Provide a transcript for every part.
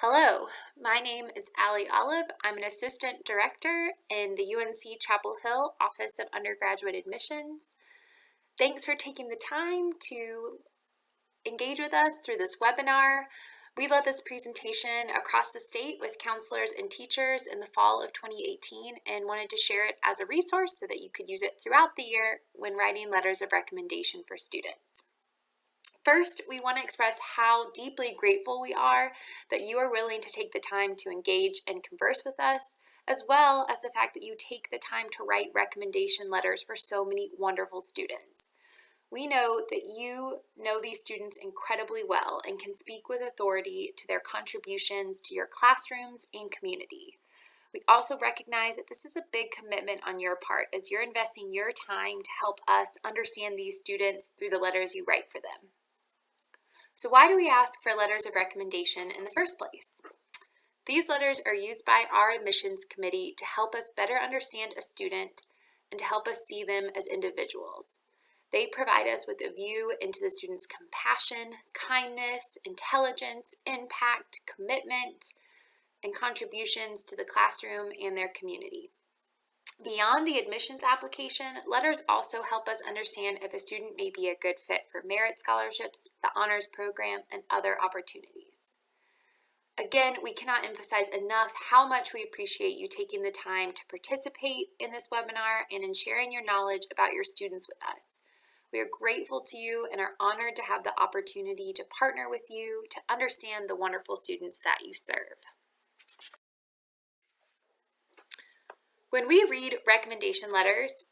Hello, my name is Allie Olive. I'm an assistant director in the UNC Chapel Hill Office of Undergraduate Admissions. Thanks for taking the time to engage with us through this webinar. We led this presentation across the state with counselors and teachers in the fall of 2018 and wanted to share it as a resource so that you could use it throughout the year when writing letters of recommendation for students. First, we want to express how deeply grateful we are that you are willing to take the time to engage and converse with us, as well as the fact that you take the time to write recommendation letters for so many wonderful students. We know that you know these students incredibly well and can speak with authority to their contributions to your classrooms and community. We also recognize that this is a big commitment on your part as you're investing your time to help us understand these students through the letters you write for them. So why do we ask for letters of recommendation in the first place? These letters are used by our admissions committee to help us better understand a student and to help us see them as individuals. They provide us with a view into the student's compassion, kindness, intelligence, impact, commitment, and contributions to the classroom and their community. Beyond the admissions application, letters also help us understand if a student may be a good fit for merit scholarships, the honors program, and other opportunities. Again, we cannot emphasize enough how much we appreciate you taking the time to participate in this webinar and in sharing your knowledge about your students with us. We are grateful to you and are honored to have the opportunity to partner with you to understand the wonderful students that you serve. When we read recommendation letters,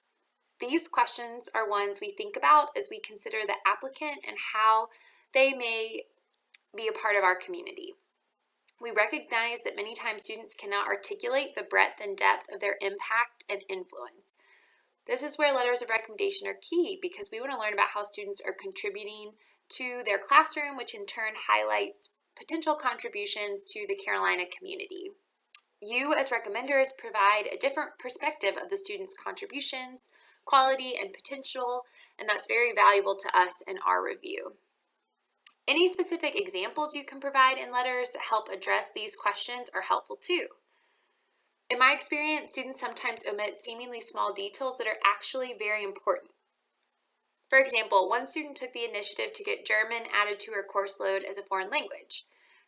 these questions are ones we think about as we consider the applicant and how they may be a part of our community. We recognize that many times students cannot articulate the breadth and depth of their impact and influence. This is where letters of recommendation are key because we want to learn about how students are contributing to their classroom, which in turn highlights potential contributions to the Carolina community. You as recommenders provide a different perspective of the student's contributions, quality, and potential, and that's very valuable to us in our review. Any specific examples you can provide in letters that help address these questions are helpful too. In my experience, students sometimes omit seemingly small details that are actually very important. For example, one student took the initiative to get German added to her course load as a foreign language.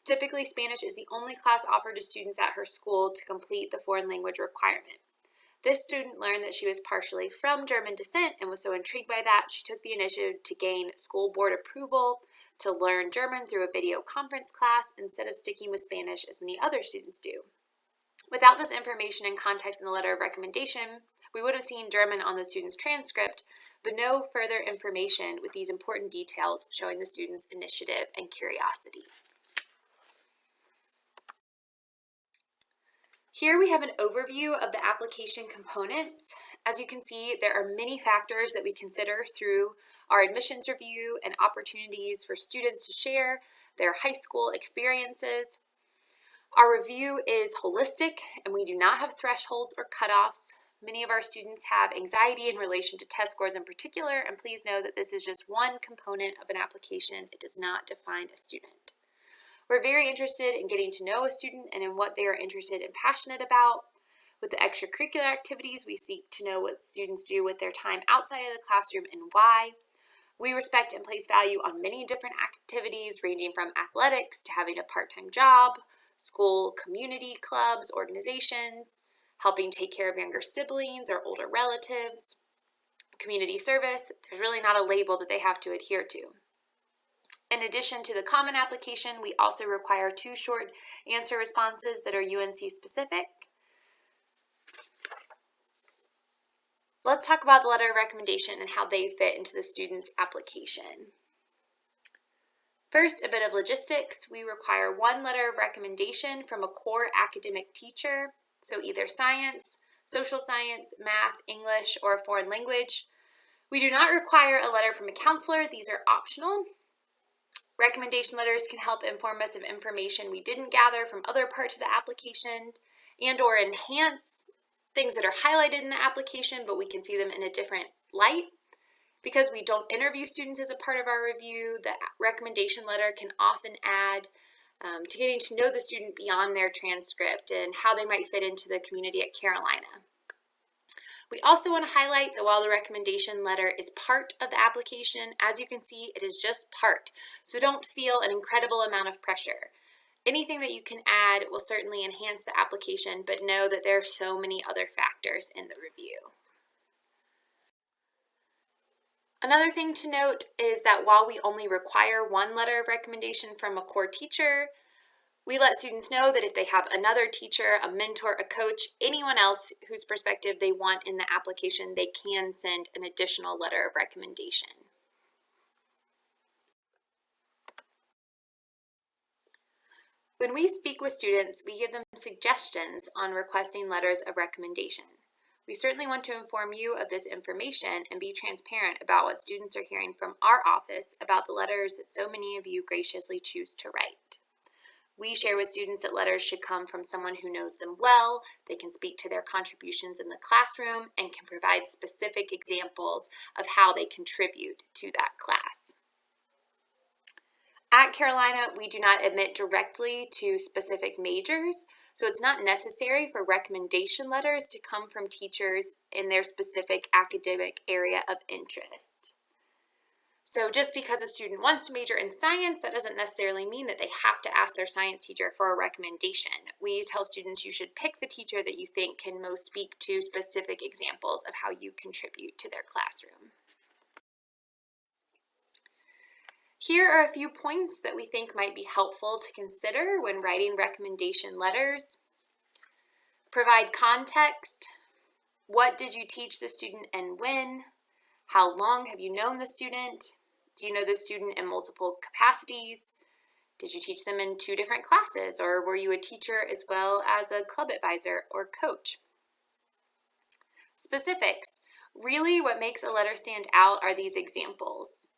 Typically, Spanish is the only class offered to students at her school to complete the foreign language requirement. This student learned that she was partially from German descent and was so intrigued by that, she took the initiative to gain school board approval to learn German through a video conference class instead of sticking with Spanish as many other students do. Without this information and context in the letter of recommendation, we would have seen German on the student's transcript, but no further information with these important details showing the student's initiative and curiosity. Here we have an overview of the application components. As you can see, there are many factors that we consider through our admissions review and opportunities for students to share their high school experiences. Our review is holistic and we do not have thresholds or cutoffs. Many of our students have anxiety in relation to test scores in particular, and please know that this is just one component of an application. It does not define a student. We're very interested in getting to know a student and in what they are interested and passionate about. With the extracurricular activities, we seek to know what students do with their time outside of the classroom and why. We respect and place value on many different activities, ranging from athletics to having a part-time job, school community clubs, organizations, helping take care of younger siblings or older relatives, community service. There's really not a label that they have to adhere to. In addition to the common application, we also require 2 short answer responses that are UNC specific. Let's talk about the letter of recommendation and how they fit into the student's application. First, a bit of logistics. We require 1 letter of recommendation from a core academic teacher, so either science, social science, math, English, or a foreign language. We do not require a letter from a counselor. These are optional. Recommendation letters can help inform us of information we didn't gather from other parts of the application and or enhance things that are highlighted in the application, but we can see them in a different light. Because we don't interview students as a part of our review, the recommendation letter can often add to getting to know the student beyond their transcript and how they might fit into the community at Carolina. We also want to highlight that while the recommendation letter is part of the application, as you can see, it is just part. So don't feel an incredible amount of pressure. Anything that you can add will certainly enhance the application, but know that there are so many other factors in the review. Another thing to note is that while we only require one letter of recommendation from a core teacher, we let students know that if they have another teacher, a mentor, a coach, anyone else whose perspective they want in the application, they can send an additional letter of recommendation. When we speak with students, we give them suggestions on requesting letters of recommendation. We certainly want to inform you of this information and be transparent about what students are hearing from our office about the letters that so many of you graciously choose to write. We share with students that letters should come from someone who knows them well, they can speak to their contributions in the classroom, and can provide specific examples of how they contribute to that class. At Carolina, we do not admit directly to specific majors, so it's not necessary for recommendation letters to come from teachers in their specific academic area of interest. So just because a student wants to major in science, that doesn't necessarily mean that they have to ask their science teacher for a recommendation. We tell students you should pick the teacher that you think can most speak to specific examples of how you contribute to their classroom. Here are a few points that we think might be helpful to consider when writing recommendation letters. Provide context. What did you teach the student and when? How long have you known the student? Do you know the student in multiple capacities? Did you teach them in 2 different classes, or were you a teacher as well as a club advisor or coach? Specifics. Really, what makes a letter stand out are these examples.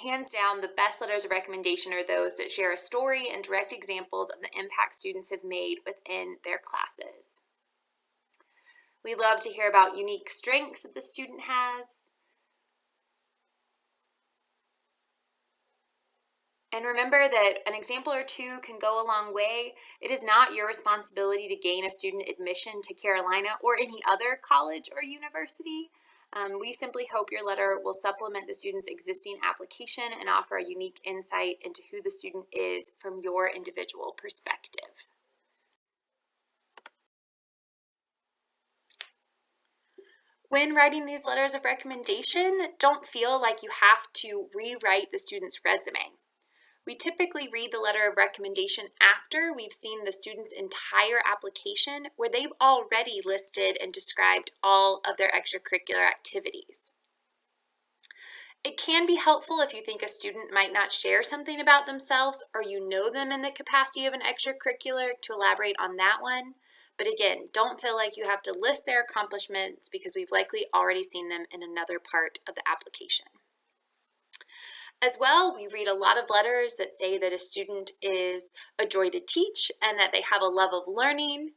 Hands down, the best letters of recommendation are those that share a story and direct examples of the impact students have made within their classes. We love to hear about unique strengths that the student has. And remember that an example or 2 can go a long way. It is not your responsibility to gain a student admission to Carolina or any other college or university. We simply hope your letter will supplement the student's existing application and offer a unique insight into who the student is from your individual perspective. When writing these letters of recommendation, don't feel like you have to rewrite the student's resume. We typically read the letter of recommendation after we've seen the student's entire application, where they've already listed and described all of their extracurricular activities. It can be helpful if you think a student might not share something about themselves, or you know them in the capacity of an extracurricular, to elaborate on that one. But again, don't feel like you have to list their accomplishments because we've likely already seen them in another part of the application. As well, we read a lot of letters that say that a student is a joy to teach and that they have a love of learning.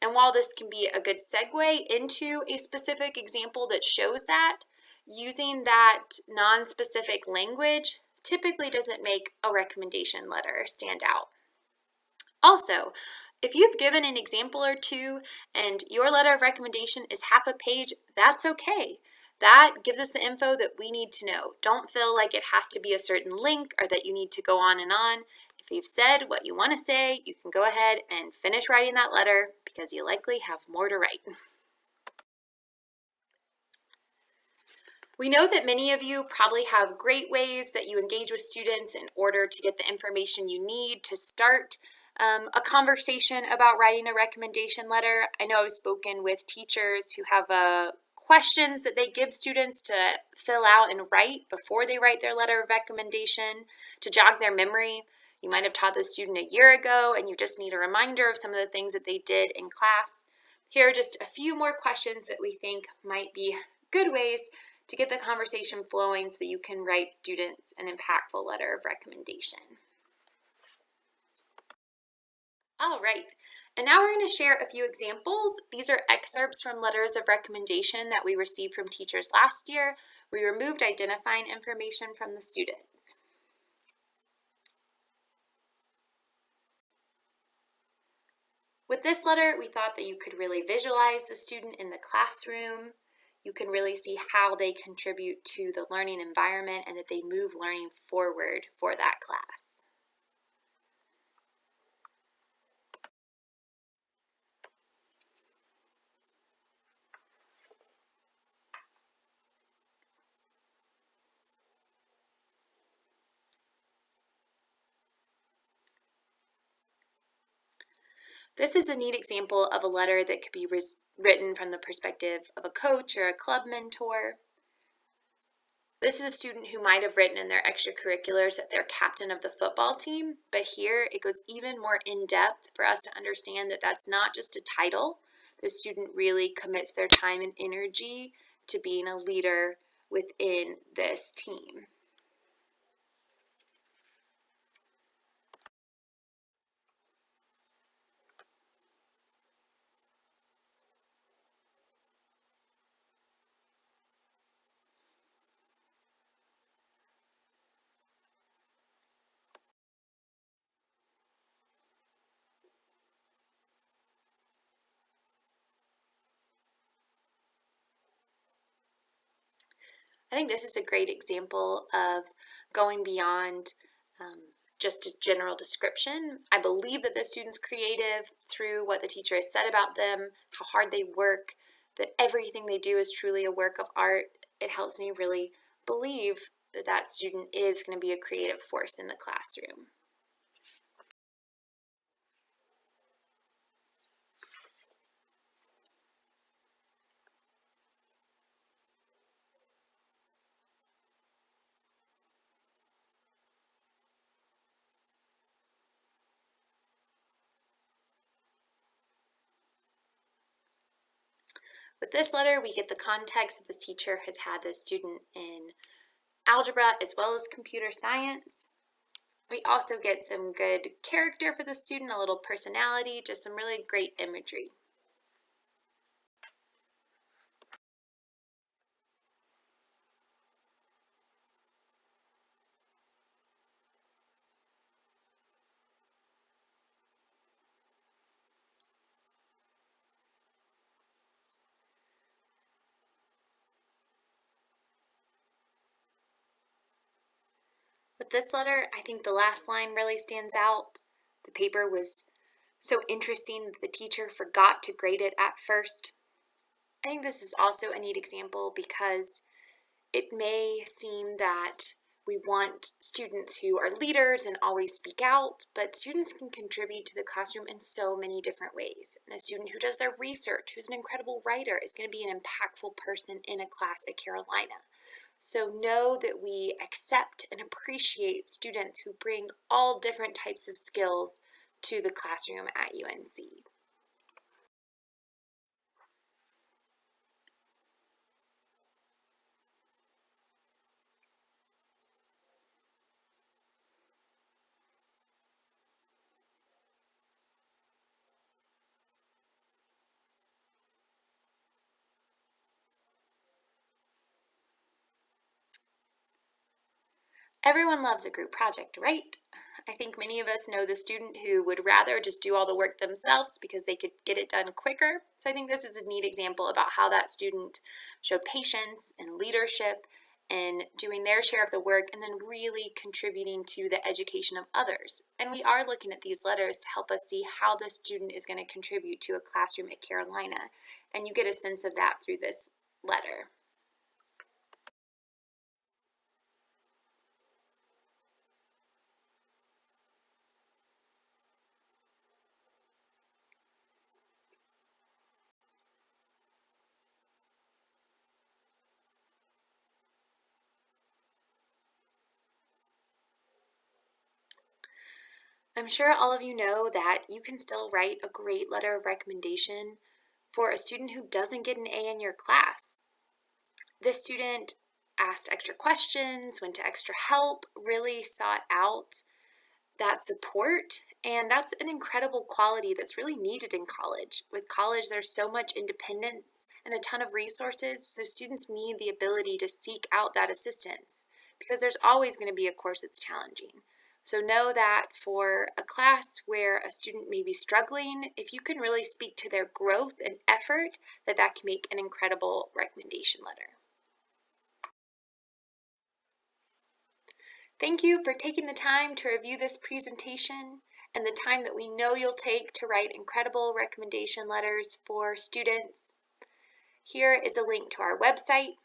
And while this can be a good segue into a specific example that shows that, using that non-specific language typically doesn't make a recommendation letter stand out. Also, if you've given an example or 2 and your letter of recommendation is half a page, that's okay. That gives us the info that we need to know. Don't feel like it has to be a certain link or that you need to go on and on. If you've said what you want to say, you can go ahead and finish writing that letter because you likely have more to write. We know that many of you probably have great ways that you engage with students in order to get the information you need to start a conversation about writing a recommendation letter. I know I've spoken with teachers who have questions that they give students to fill out and write before they write their letter of recommendation to jog their memory. You might have taught the student a year ago and you just need a reminder of some of the things that they did in class. Here are just a few more questions that we think might be good ways to get the conversation flowing so that you can write students an impactful letter of recommendation. All right, and now we're going to share a few examples. These are excerpts from letters of recommendation that we received from teachers last year. We removed identifying information from the students. With this letter, we thought that you could really visualize the student in the classroom. You can really see how they contribute to the learning environment and that they move learning forward for that class. This is a neat example of a letter that could be written from the perspective of a coach or a club mentor. This is a student who might have written in their extracurriculars that they're captain of the football team, but here it goes even more in depth for us to understand that that's not just a title. The student really commits their time and energy to being a leader within this team. I think this is a great example of going beyond just a general description. I believe that the student's creative through what the teacher has said about them, how hard they work, that everything they do is truly a work of art. It helps me really believe that that student is going to be a creative force in the classroom. With this letter, we get the context that this teacher has had this student in algebra as well as computer science. We also get some good character for the student, a little personality, just some really great imagery. With this letter, I think the last line really stands out. The paper was so interesting that the teacher forgot to grade it at first. I think this is also a neat example because it may seem that we want students who are leaders and always speak out, but students can contribute to the classroom in so many different ways. And a student who does their research, who's an incredible writer, is going to be an impactful person in a class at Carolina. So know that we accept and appreciate students who bring all different types of skills to the classroom at UNC. Everyone loves a group project, right? I think many of us know the student who would rather just do all the work themselves because they could get it done quicker. So I think this is a neat example about how that student showed patience and leadership in doing their share of the work and then really contributing to the education of others. And we are looking at these letters to help us see how the student is going to contribute to a classroom at Carolina. And you get a sense of that through this letter. I'm sure all of you know that you can still write a great letter of recommendation for a student who doesn't get an A in your class. This student asked extra questions, went to extra help, really sought out that support, and that's an incredible quality that's really needed in college. With college, there's so much independence and a ton of resources, so students need the ability to seek out that assistance because there's always going to be a course that's challenging. So know that for a class where a student may be struggling, if you can really speak to their growth and effort, that can make an incredible recommendation letter. Thank you for taking the time to review this presentation and the time that we know you'll take to write incredible recommendation letters for students. Here is a link to our website,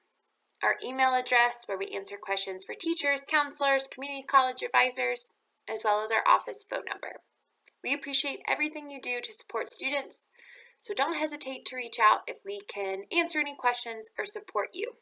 our email address where we answer questions for teachers, counselors, community college advisors, as well as our office phone number. We appreciate everything you do to support students, so don't hesitate to reach out if we can answer any questions or support you.